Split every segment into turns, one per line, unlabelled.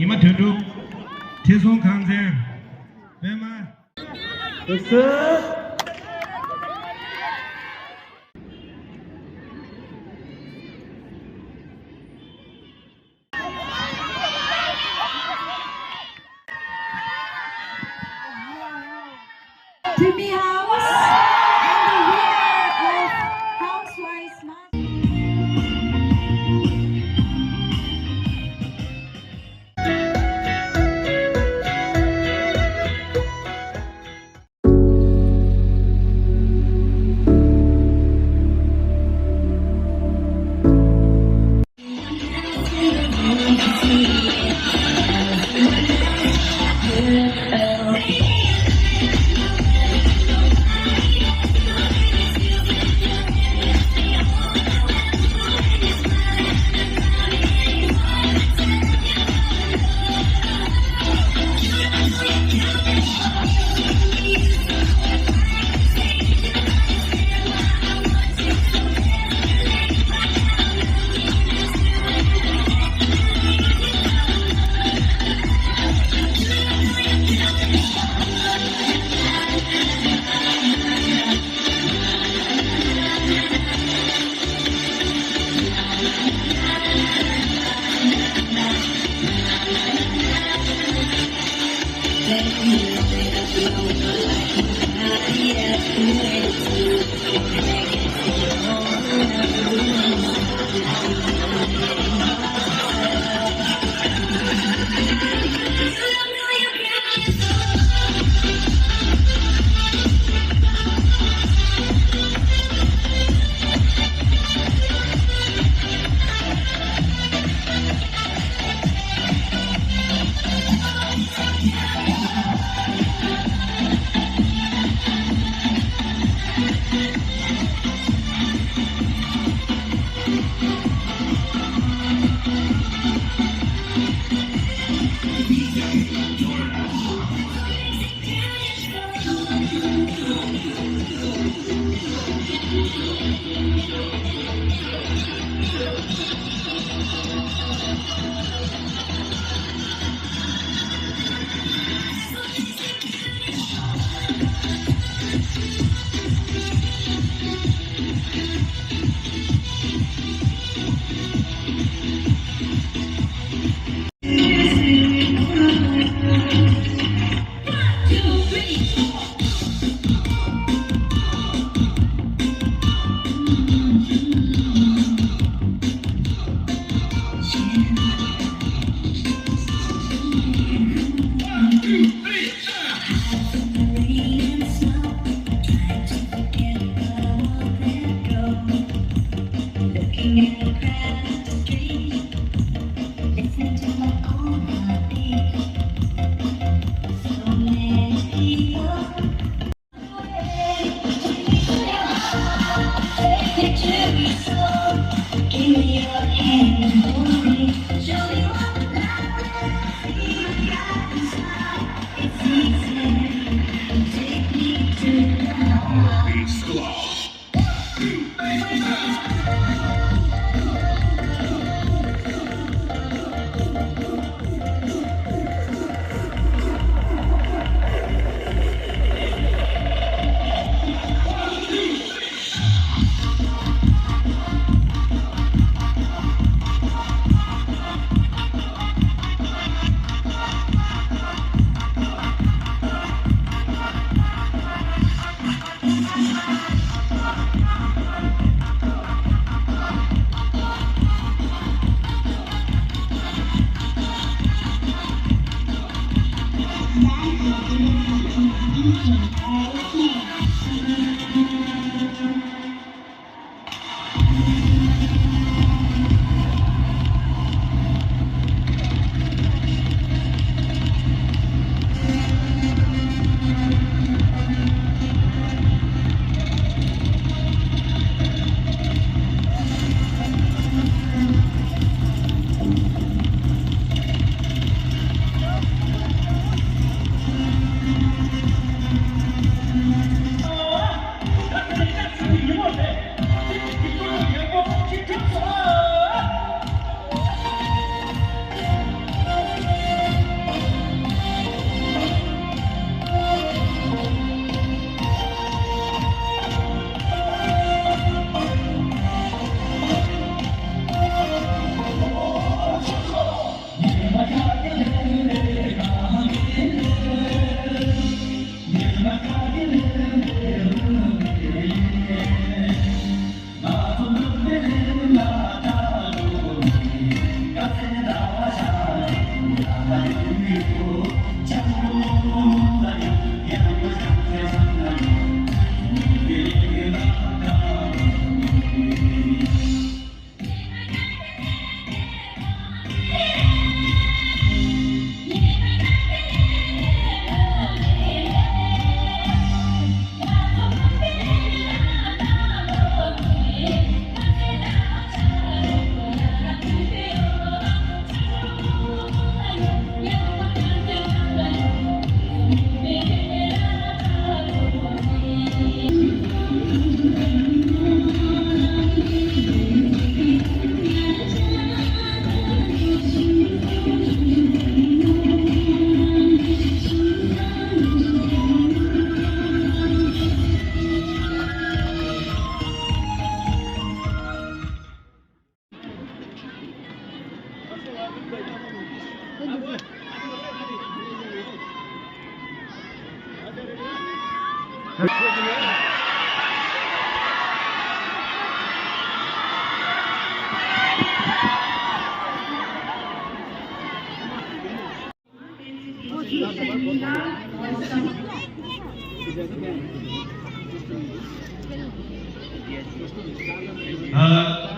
Nima Tudu, Tison Kanzen, Bema.
To be house and the winner of Housewives Month.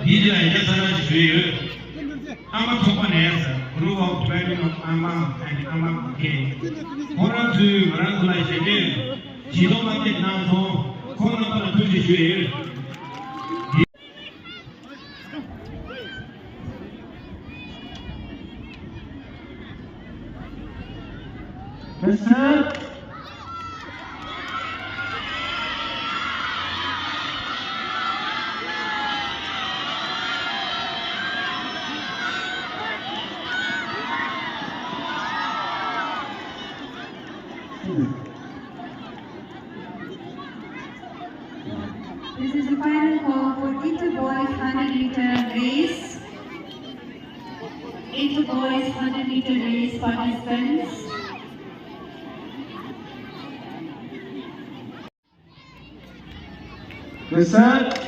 These are just Amam Sopanes, group of 20 of Amam and Amam King. Horan to Marangula again. She don't like it now, so Koran to the Shui.
This is the final call for inter-boys 100-meter race. Inter-boys 100-meter race participants.
Reset.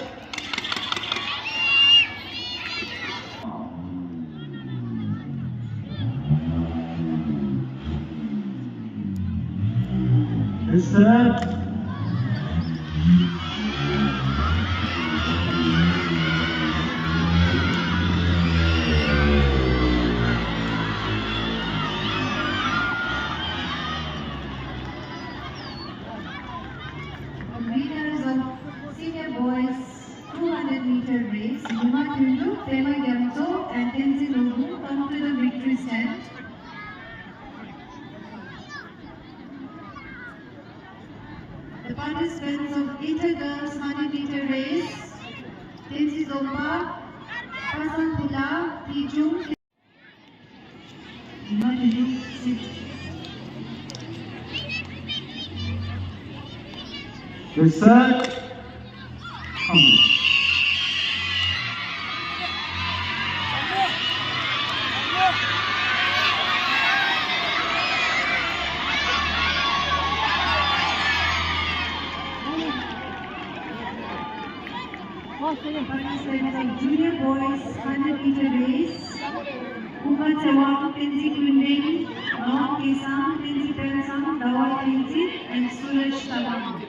Reset.
Winners of senior boys 200-meter race, Temba and Tenzin Ogu come to the victory stand. The participants of inter-girls 100-meter race, Tenzin Zomba, Pasangula, Tijung,
Reset.
Participants of junior boys 100-meter race, Umar Chawang, Tenzi Kunbeng, Nom Kesang, Tenzi Persang, Dawal Tenzi, and Suraj Tawang.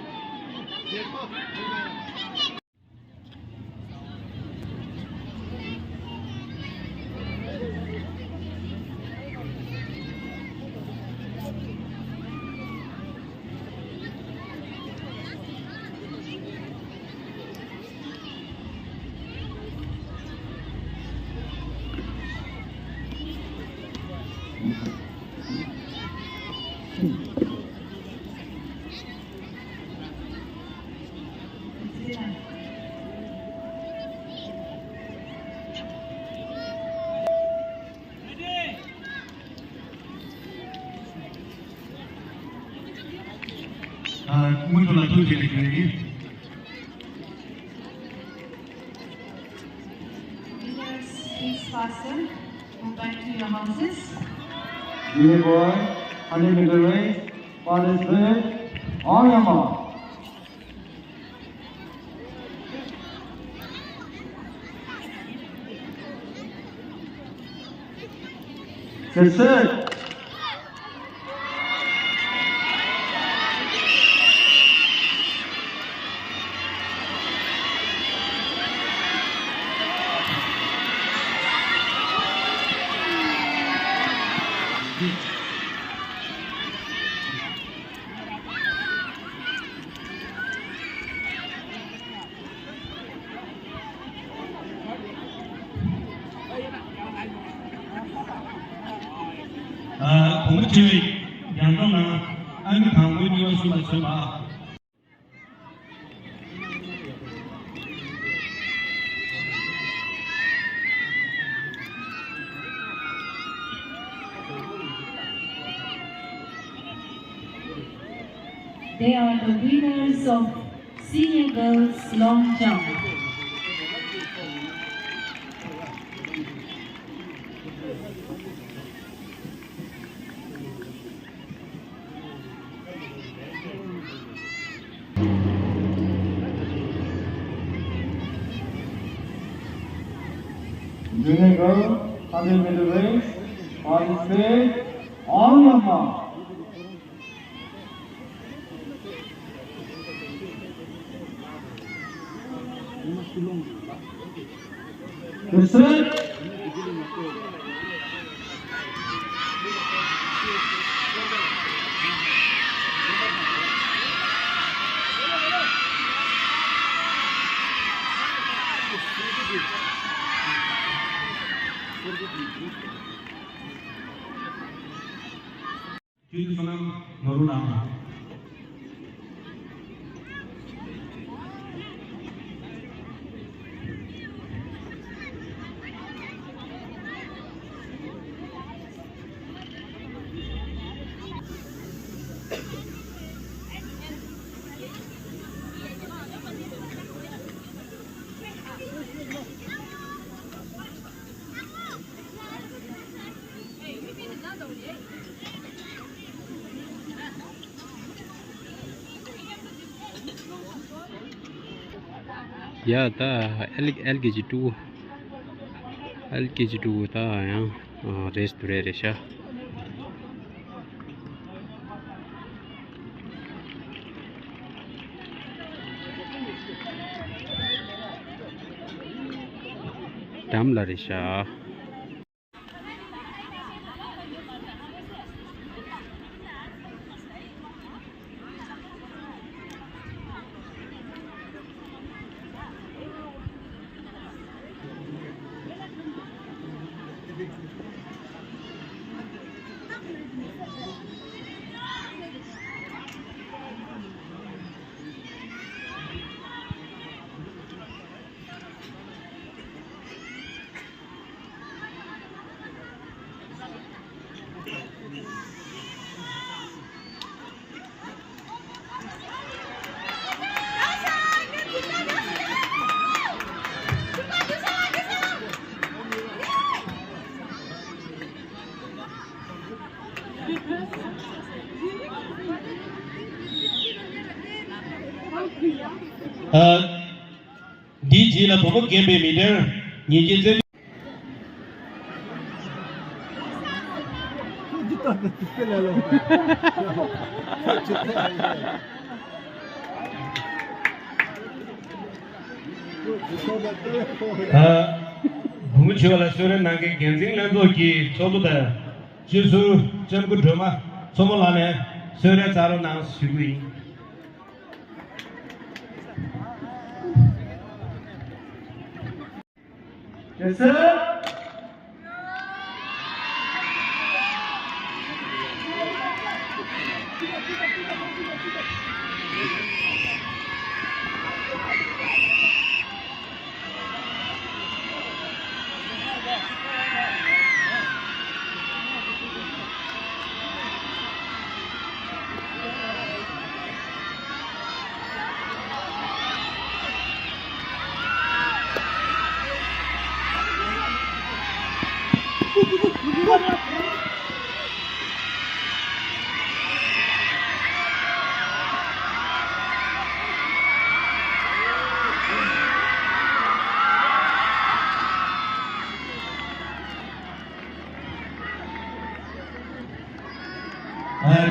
Muito lá tudo ele aqui.
Winners, please fasten. Go back to your houses.
Junior boy, 100-meter race, participant, on your mark. Set.
They are the winners of senior girls long jump.
Junior girl, 100-meter race, participate, on your mark. Listen.
Judy Sonam Norulama.
Ya ta LKG2 ta ya restaurant Tamla resha
DJ la bobo game meter nije Muchola Sura Nagi Genzing Landoki, Soda, Jisu, Jamku Drama, Somolane, Sura Zaro Nang Sui.
Yes, sir.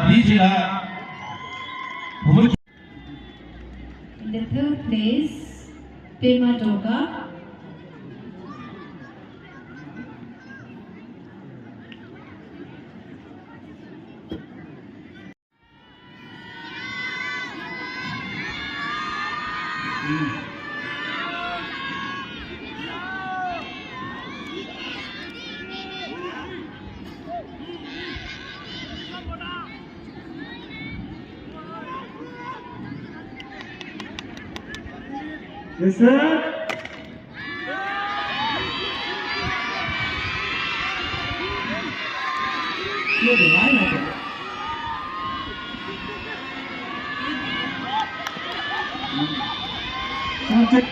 DJ la
In the third place, Temba.
Yes, sir. Clear the line of it. Check.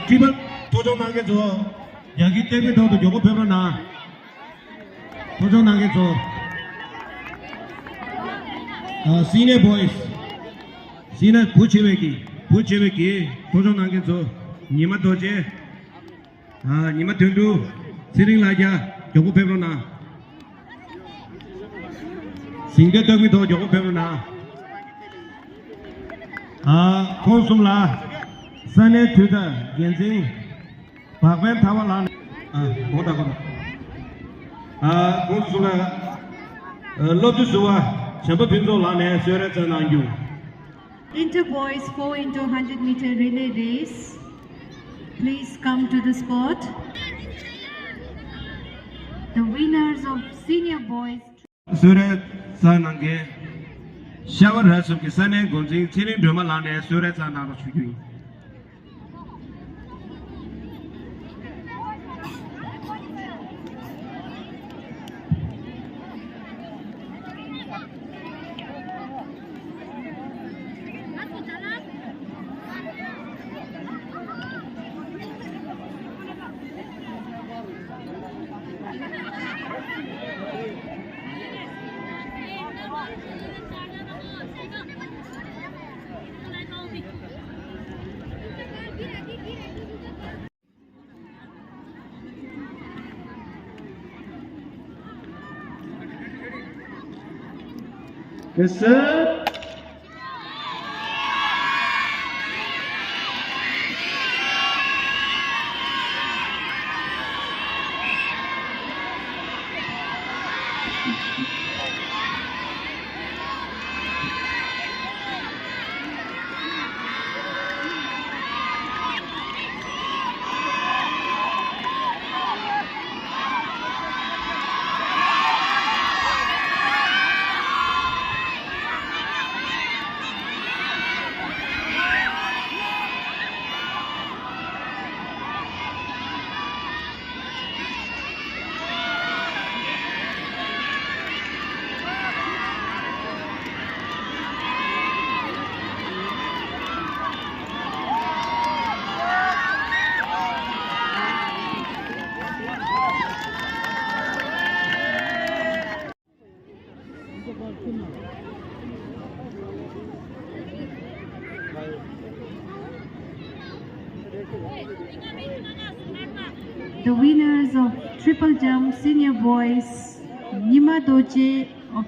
Triple 도전 나게죠. 여기 때문에 더 요거 배워나. 도전 나게죠. Senior boys, senior 부채배기 도전 나게죠. 니마 도제, 니마 된두 스링 라자 요거 배워나. 싱글 때문에 더 요거 배워나. 콘숨라. Sunday to the Genzing, Bagman Tawalan, Modagon. Consula Lotusua, Chabapinzo Lane, Srongtsen and you.
Inter boys 4 into 100-meter relay race. Please come to the spot. The winners of senior boys.
Srongtsen and Gay. Shower has of Kisane, Gonzing, Chili Dumalane, Srongtsen and Shuju.
Yes, sir.
The winners of triple jump senior boys, Nima Doje of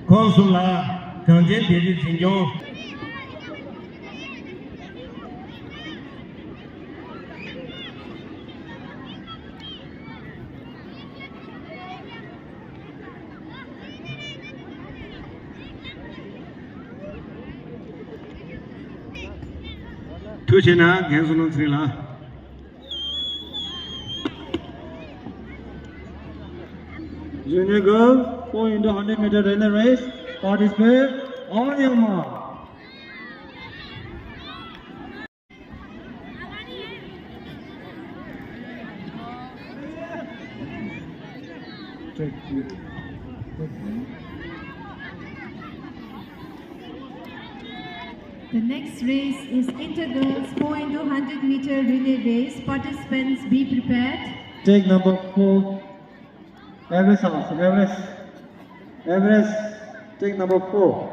Consula, Kanjen did in your Tuchina, Gansulun Srila.
Junior girl, 4 into 100-meter relay race. Participate on your mark.
the next race is Intergirls 4 into 100-meter relay race. Participants be prepared.
Take number 4. Everest house. Everest. Take number 4.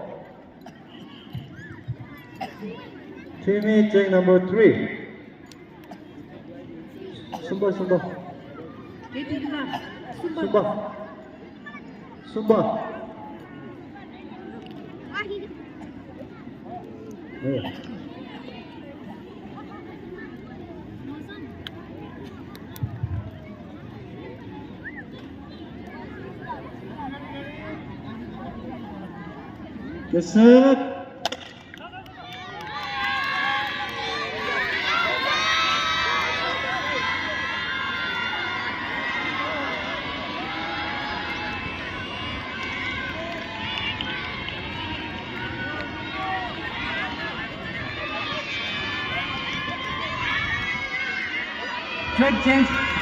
Timmy, take number 3. Sumba. Get set.
Thread change.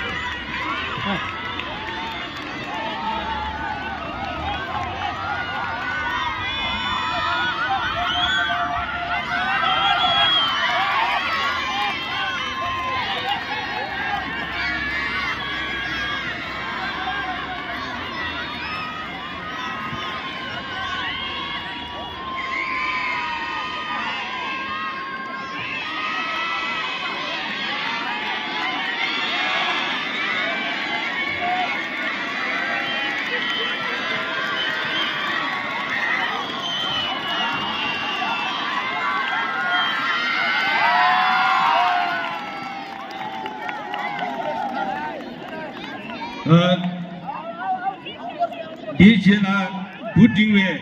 DJ là bút trình về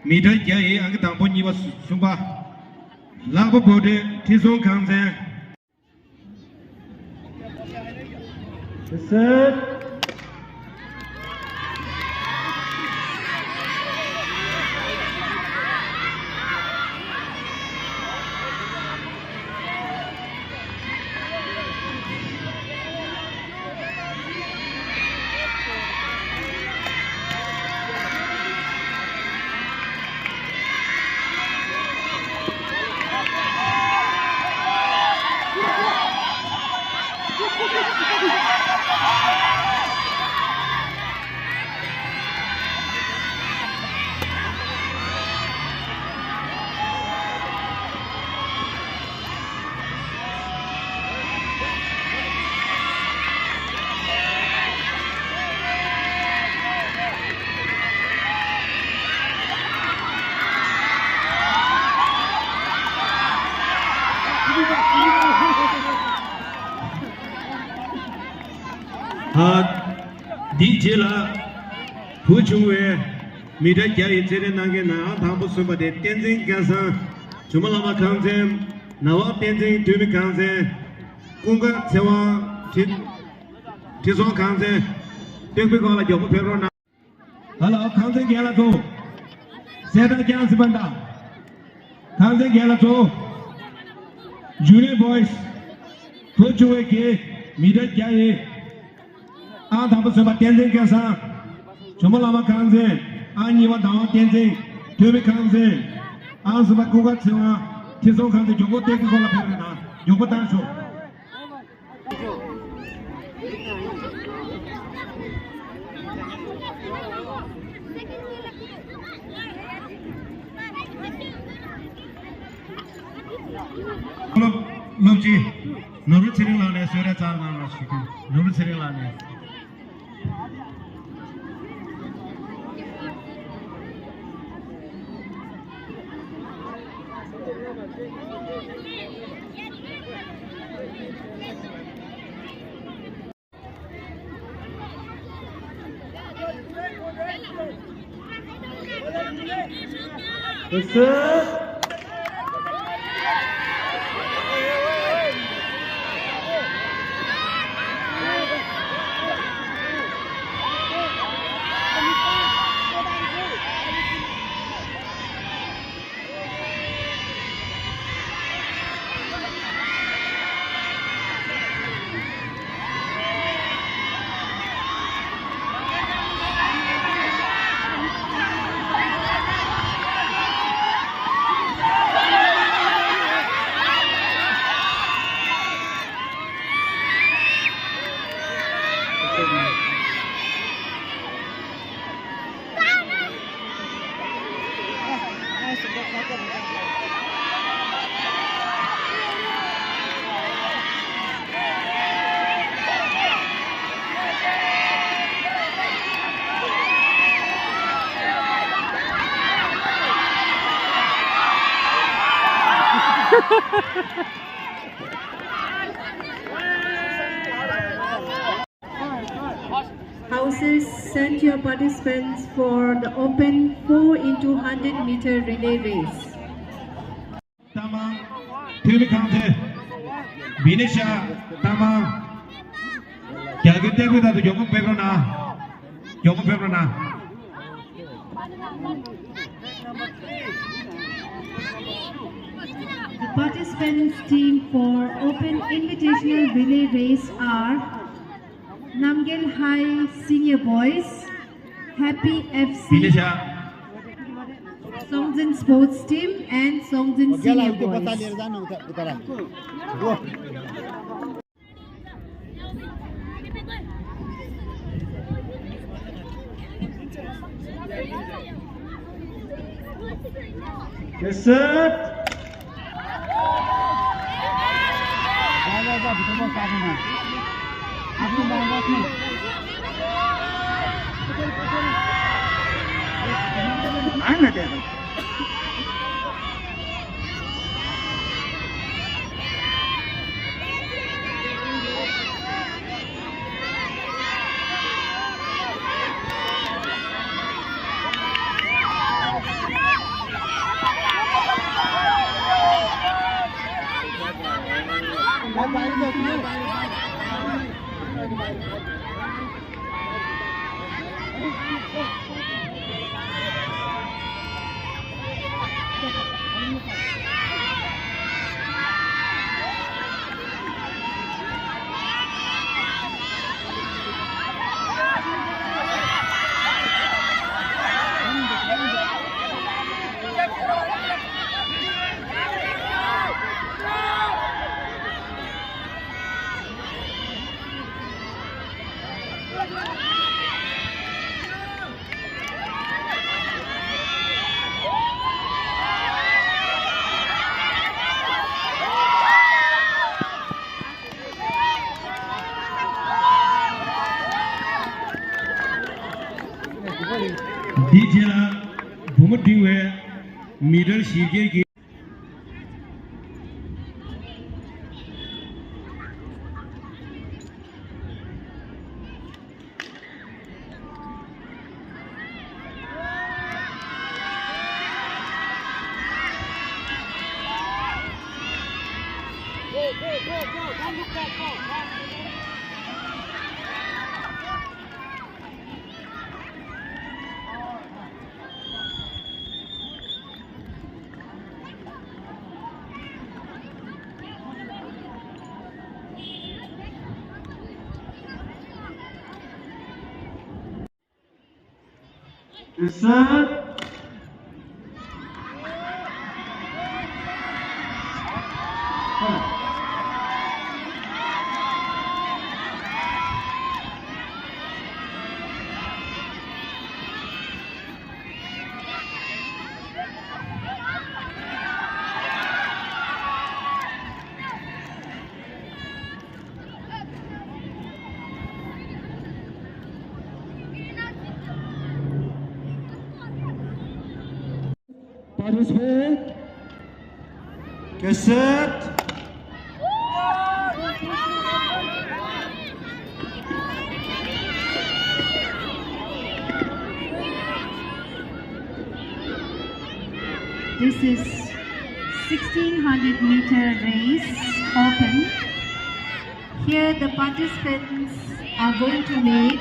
mi thấy cái anh cái tảng bông như vậy xuống ba làm bao bề thì xuống khang xe
Get set.
DJ là bút trình về mi thấy cái chế đến năng cái nào thằng bút xuống ba để tiền sinh cái sao chúng ta làm khang xe nào tiền sinh tụi mình khang xe cũng có theo thì xuống khang xe tiếng bây giờ là dùng một phép rồi nào hello khang xe kia là số xe đã kia là banda khang xe kia là số junior boys bút trình về kia mi thấy cái anh thằng bút xuống ba tiền sinh cái sao chúng ta làm khang xe anh như vậy đó tiền sinh tụi mình khang xe anh sẽ bắt cũng có theo thì xuống khang xe dùng một tiếng cũng là phép rồi nào dùng một tăng số Love ji, nuru sering lane, suara char mana sih? Nuru sering lane.
Get set.
Houses boys, send your participants for the open 4 into 100 meter relay race.
Tamam. Tüyünü kaldı. Bineşa. Tamam. Gelgide bu da yokum pebrona. Yokum pebrona.
The participants team for Open Invitational Relay Race are Namgyal High Senior Boys, Happy FC,
Bineşa.
Srongtsen Sports Team and Srongtsen Senior Boys.
Get set.
Dijela Bumudiwe Middle Shige.
Get set. Participate. Get set.
This is 1600 meter race open. Here the participants are going to make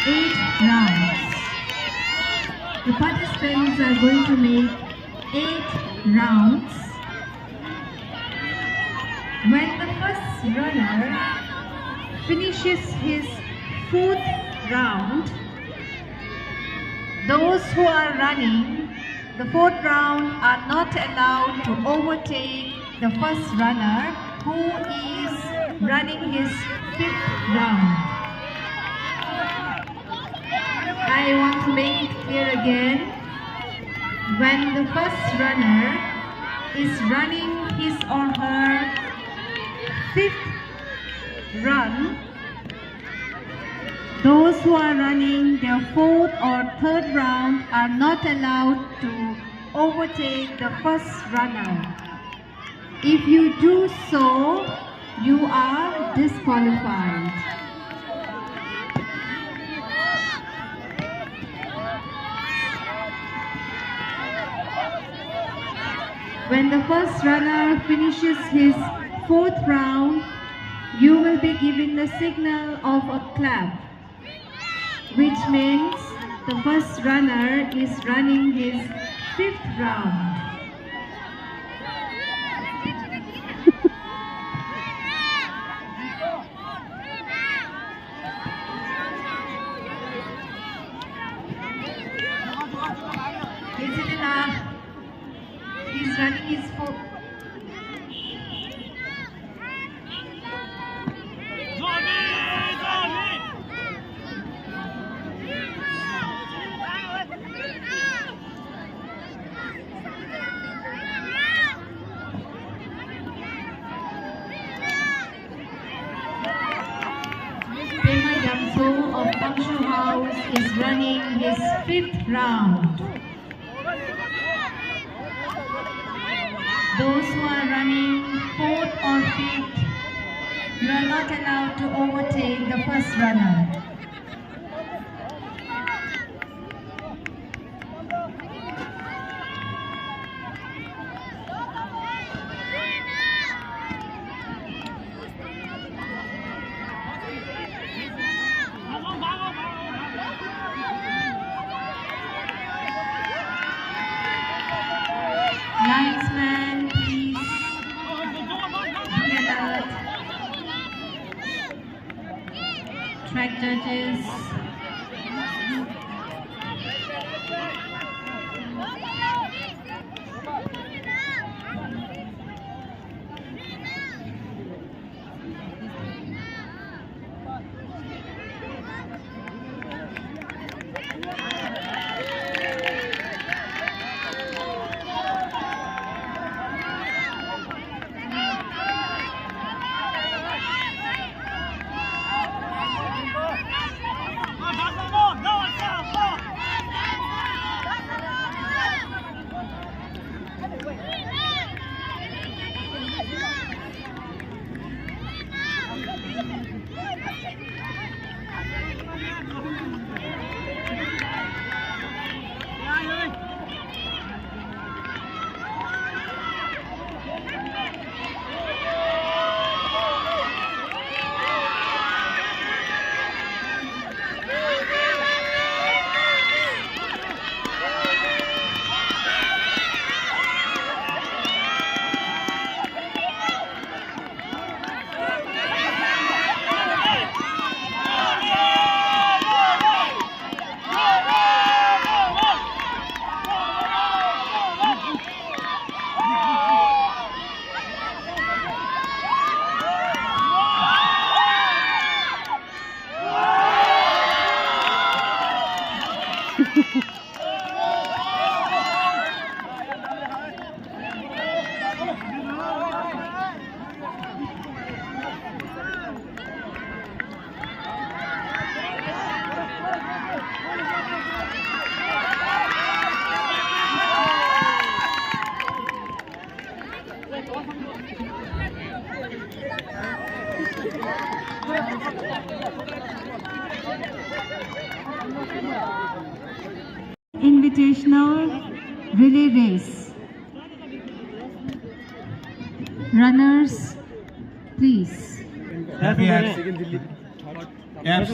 8 rounds. The participants are going to make 8 rounds. When the first runner finishes his 4th round, those who are running the 4th round are not allowed to overtake the first runner who is running his 5th round. I want to make it clear again. When the first runner is running his or her 5th run, those who are running their 4th or 3rd round are not allowed to overtake the first runner. If you do so, you are disqualified. When the first runner finishes his 4th round, you will be given the signal of a clap, which means the first runner is running his 5th round. He's running his 4th. Temba of Tangshu House is running his 5th round. Those who are running 4th or 5th, you are not allowed to overtake the first runner. Linesman, please be alert. Track judges. Invitational relay race. Runners, please.
Happy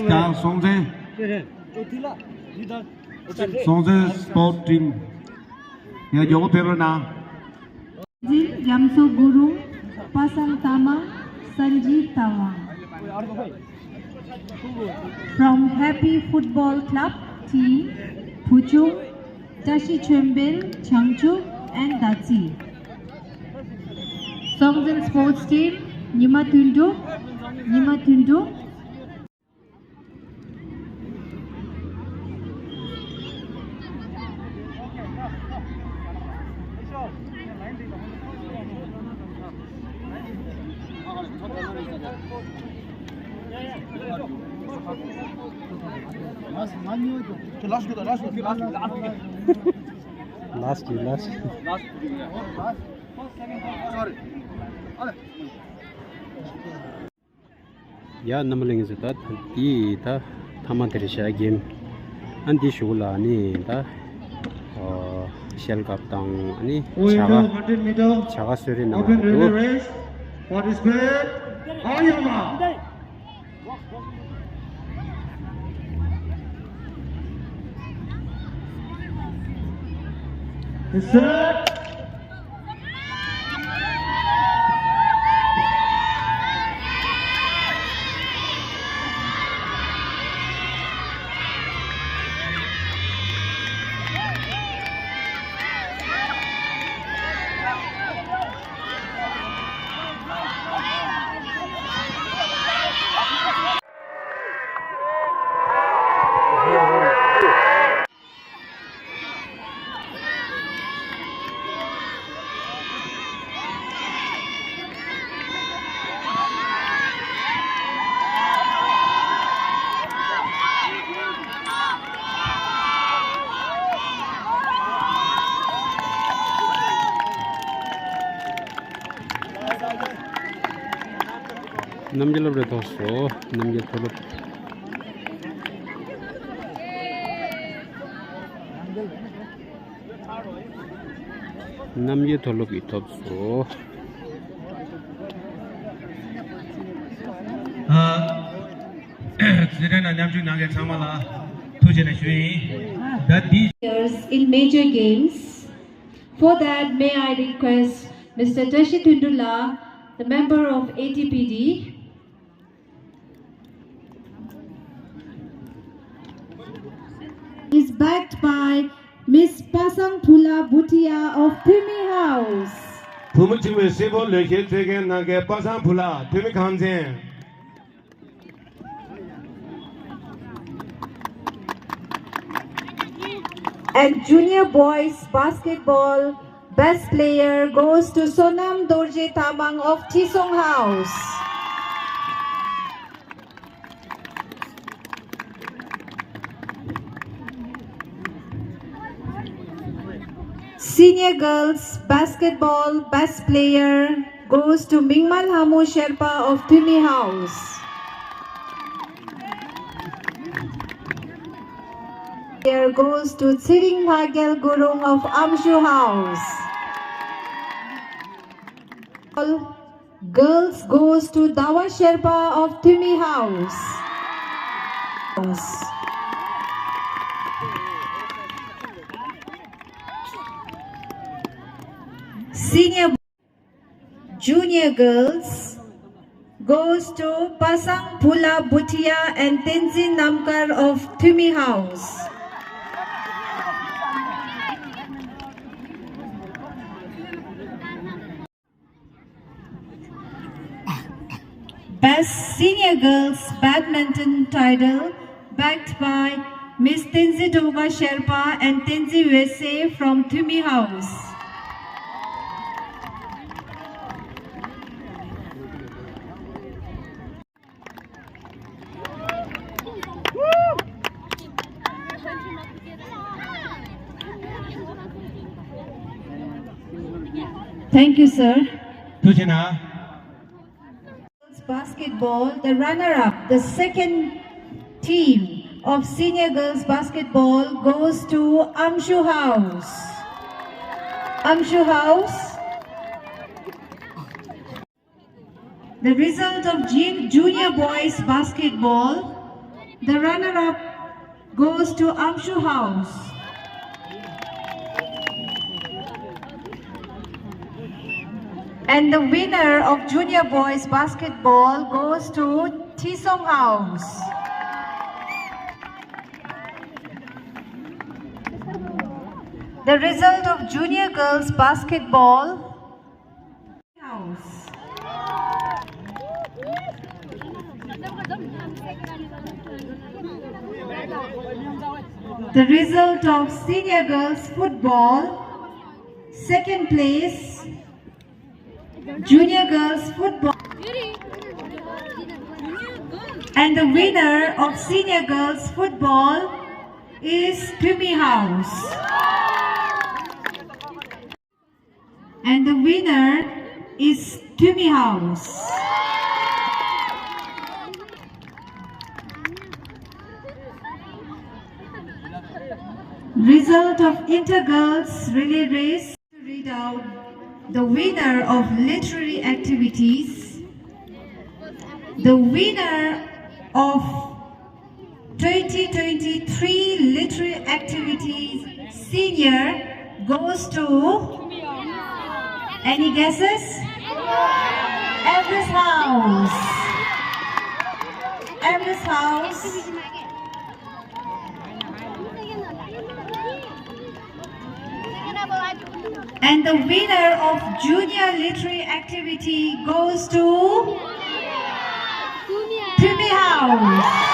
down Srongtsen sport team. Nhờ vô paper nào.
Yamso Guru, Pasang Tama, Sanjeev Tawang. From Happy Football Club team, Puchung, Tashi Chembel, Changchuk and Datsi. Srongtsen Sports Team, Nimatundu.
Last. Ya namaling zata di ta thama terisha game andi shula ni ta Shell Cup tang ani
Going to 100 meter
chaga suri na
open relay
tu
race. Participate. Ayama. Set.
namjalo bre dosto namjalo tholo namje tholo ki top so
Sirena nyamju nage chamala thujene shui that these
In major games. For that, may I request Mr. Tashi Tundula, the member of ATPD, is backed by Miss Pasang Phula Bhutia of Pimi House.
Pumuchime sebo lekhe tege nage pasang phula thimi khamjen
And junior boys basketball best player goes to Sonam Dorje Tamang of Chisong House. Senior girls basketball best player goes to Mingmal Hamu Sherpa of Timi House. Here goes to Tsiring Bhagyal Gurung of Amshu House. Girls goes to Dawa Sherpa of Timi House. Senior junior girls goes to Pasang Phula Bhutia and Tenzin Namkar of Timi House. Best Senior Girls Badminton title backed by Miss Tenzi Doga Sherpa and Tenzi USA from Tumi House. Thank you, sir.
thujena
Basketball, the runner-up, the second team of senior girls basketball goes to Amshu House. Amshu House. The result of junior boys basketball, the runner-up goes to Amshu House. And the winner of junior boys basketball goes to Tisong House. The result of junior girls basketball house. The result of senior girls football, second place, junior girls football, and the winner of senior girls football is Tumi House. And the winner is Tumi House. result of intergirls relay race. To read out the winner of literary activities. The winner of 2023 literary activities senior goes to, any guesses? Everest House. Everest House. And the winner of junior literary activity goes to Temba House.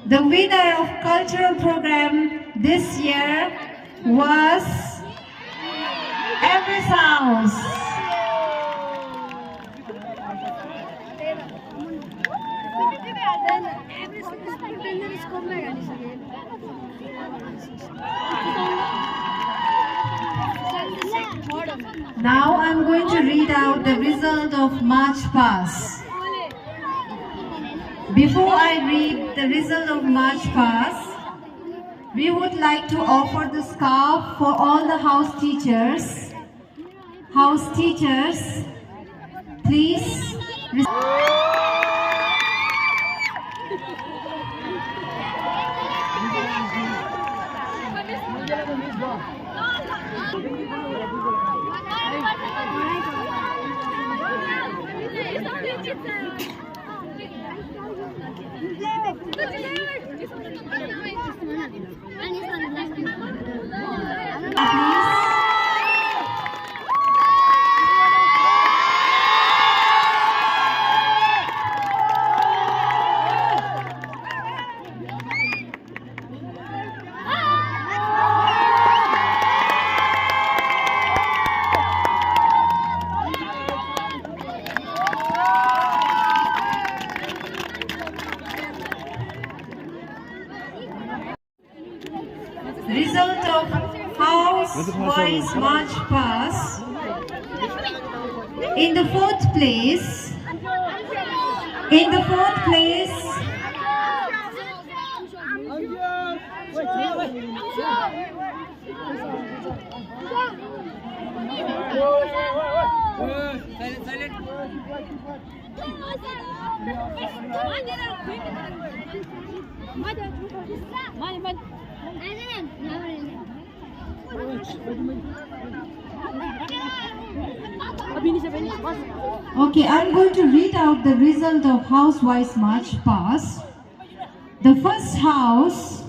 The winner of cultural program this year was Everest House. Now I'm going to read out the result of March Pass. Before I read the result of March Pass, we would like to offer the scarf for all the house teachers. House teachers, please. Result of house-wise March Pass. In the fourth place, okay, I'm going to read out the result of house-wise March Pass. The first house,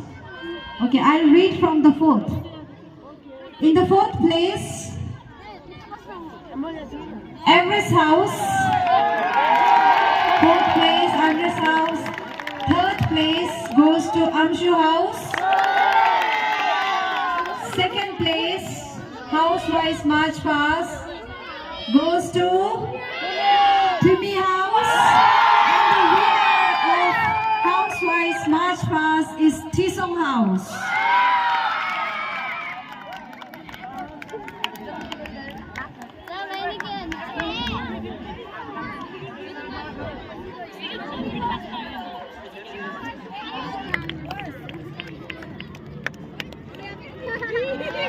okay, I'll read from the fourth. In the fourth place, Everest House. Fourth place, Everest House. Third place goes to Amshu House. Second place, house-wise March Pass, goes to Temba House. And the winner of house-wise March Pass is Tisong House.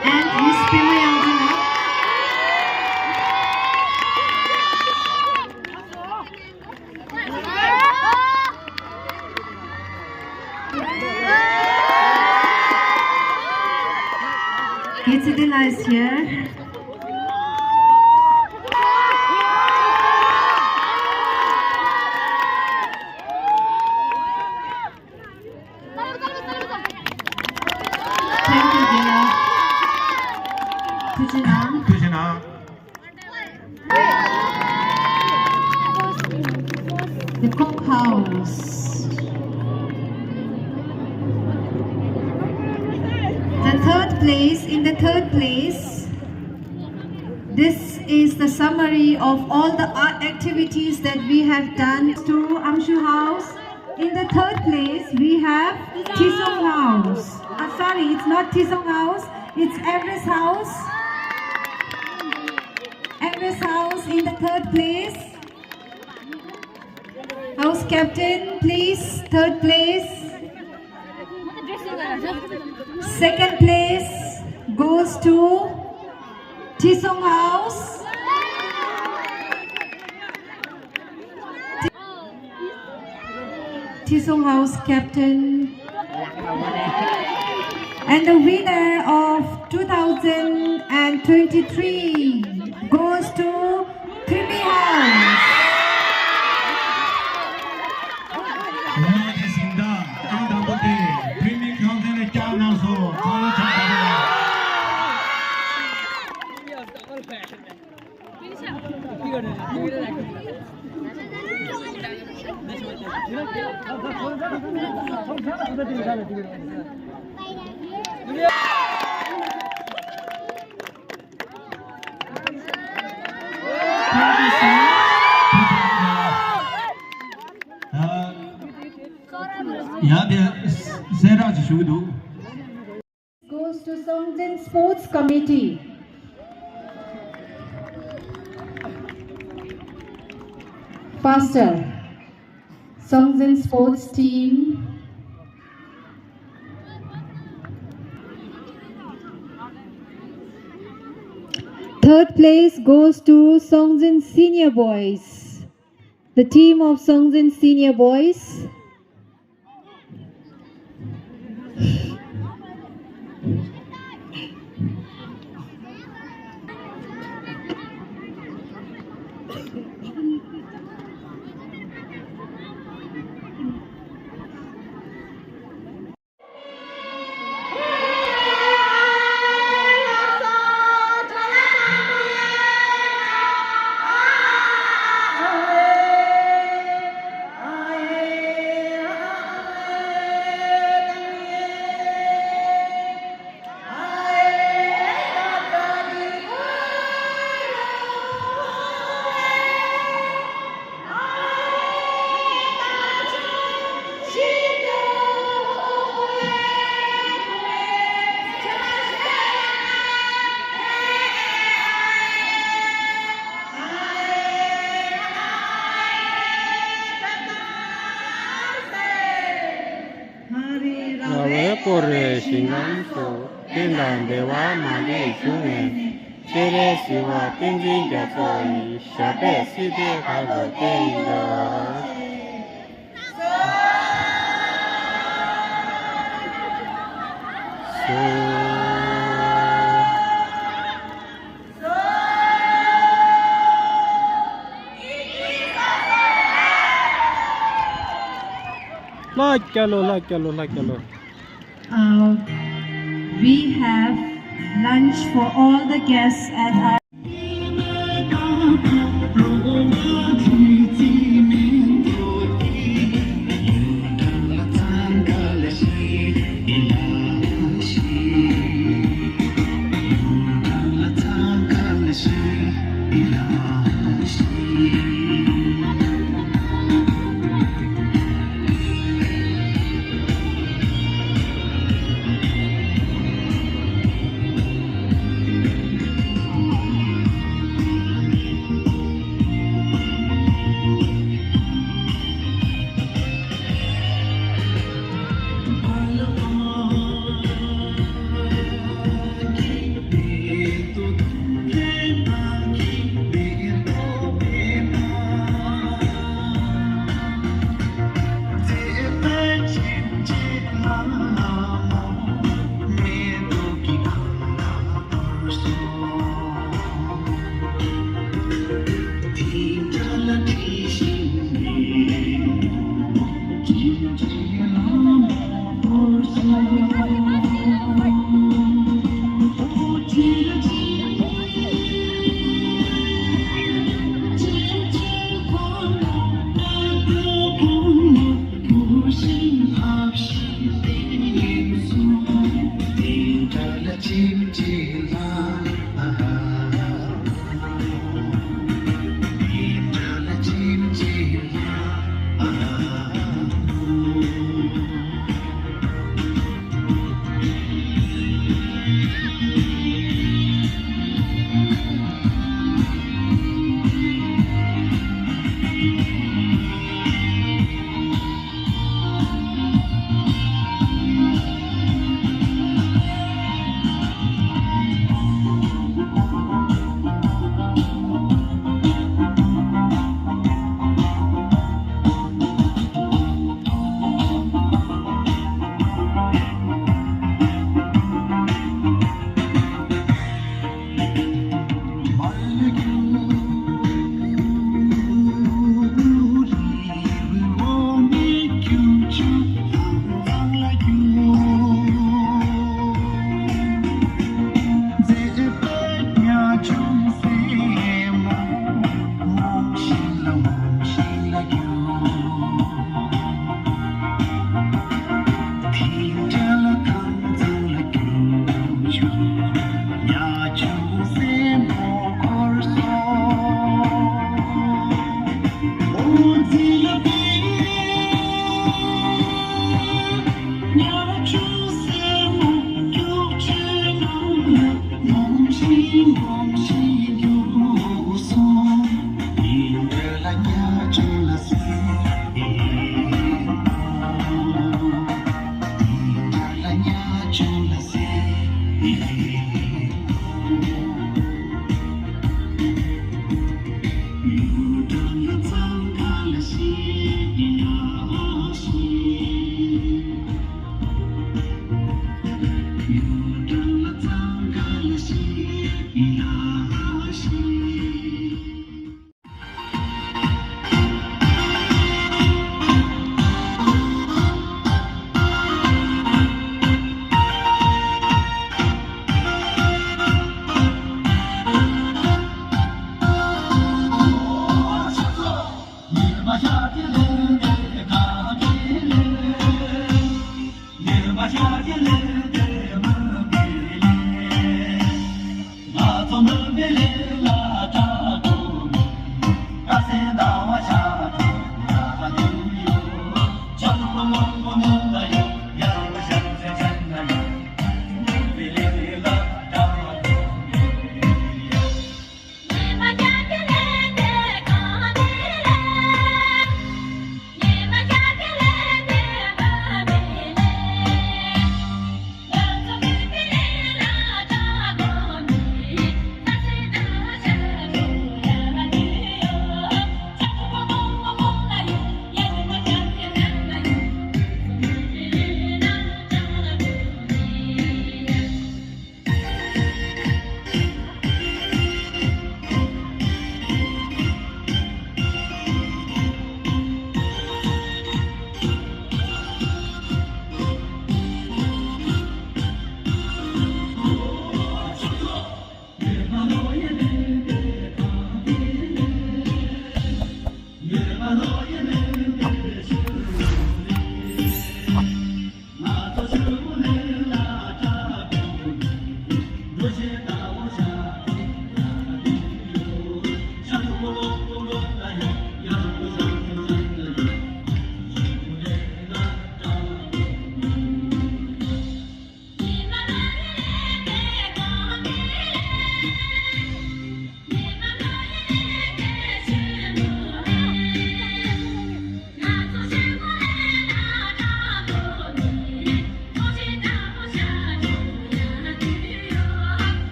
And Miss Pimayangana. Kitsidila is here. Thank you, Dila. Tujina. The Cook House. The third place, in the third place, this is the summary of all the art activities that we have done to Amshu House. In the third place, we have Tisong House. Sorry, it's not Tisong House, it's Everest House. Everest House in the third place. House captain, please. Third place. Second place goes to Chisong House. Chisong House captain. And the winner of 2023 goes to Krimi House.
고맙습니다. 다음부터 프리미 카운틴의 짱나서 저는 잘하네요.
Goes to Srongtsen Sports Committee. Faster. Srongtsen Sports Team. Third place goes to Srongtsen Senior Boys. The team of Srongtsen Senior Boys.
Corre Shingansu, Pindan Dewa Mali Jungen, Chere Siwa Pinjin Gatoi, Shape City Harbor Danger. Like yellow.
We have lunch for all the guests at our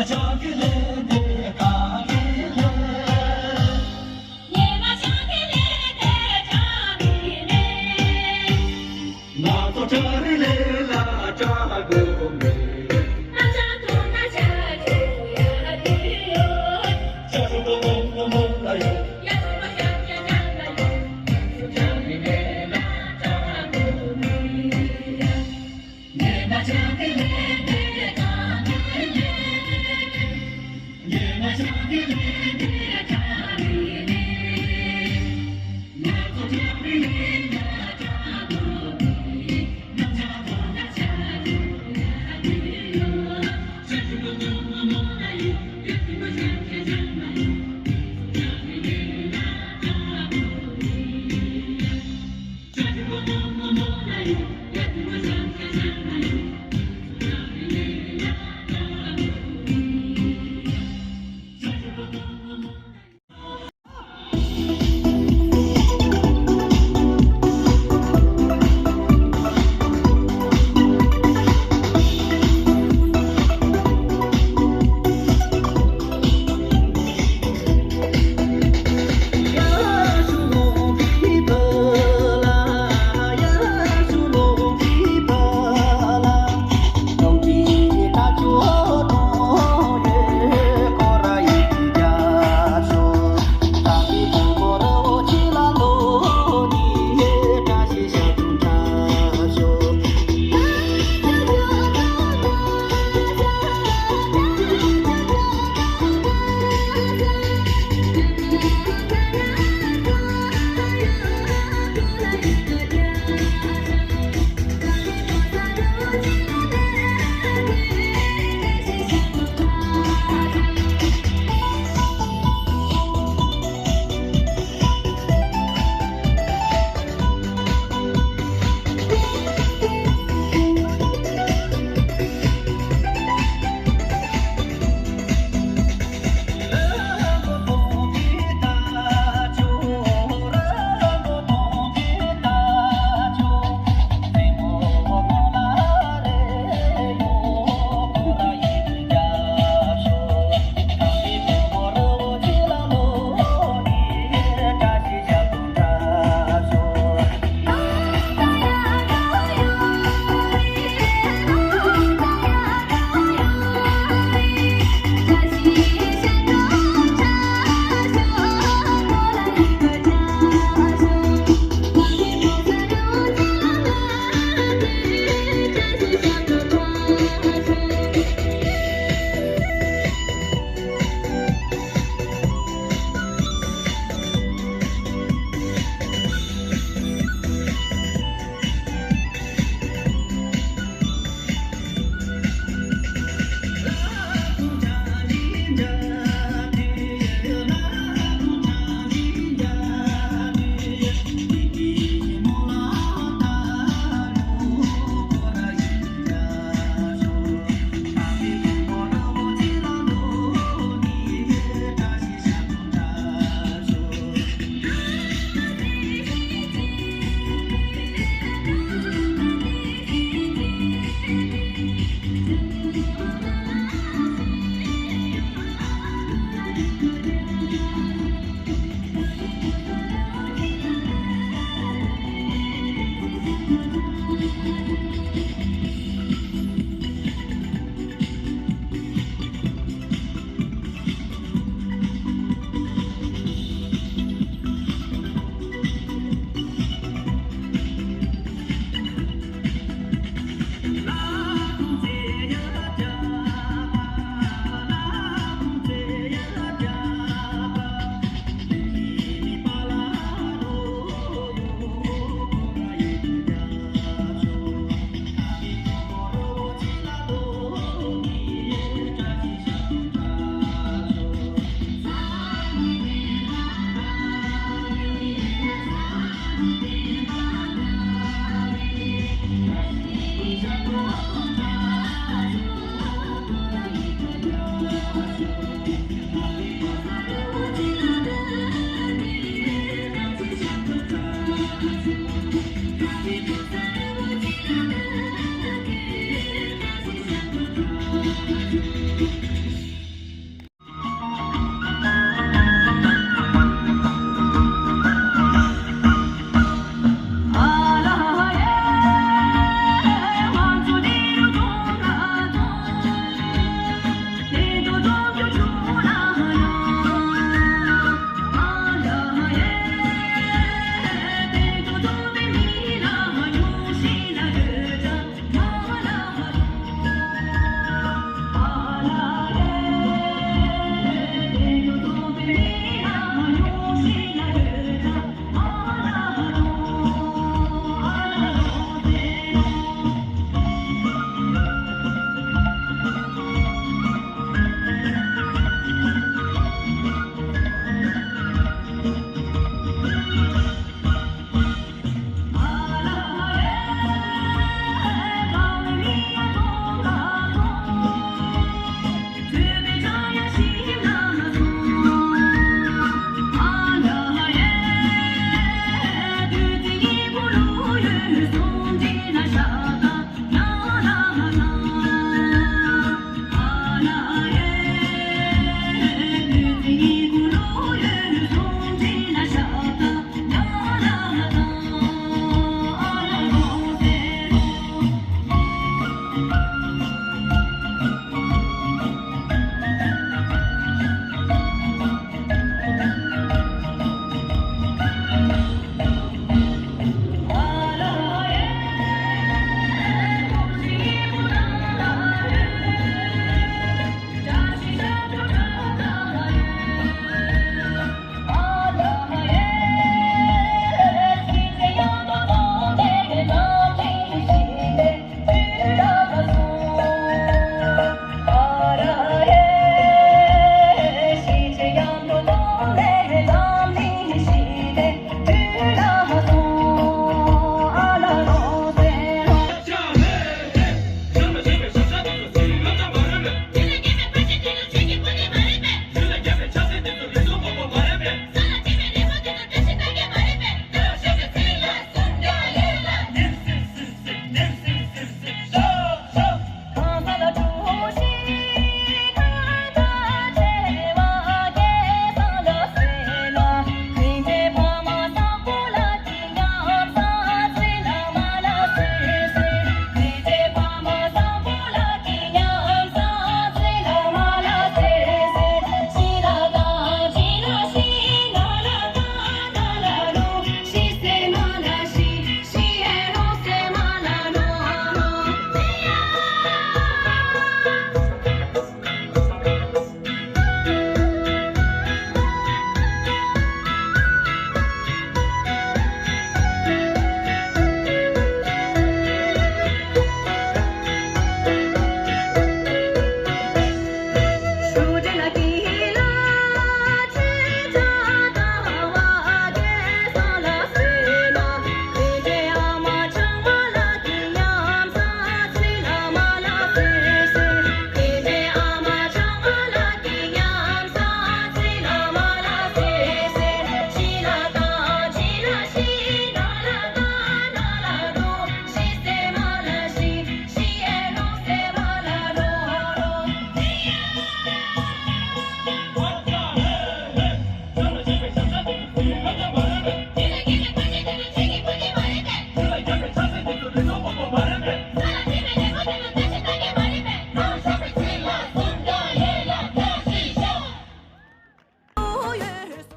Yeah.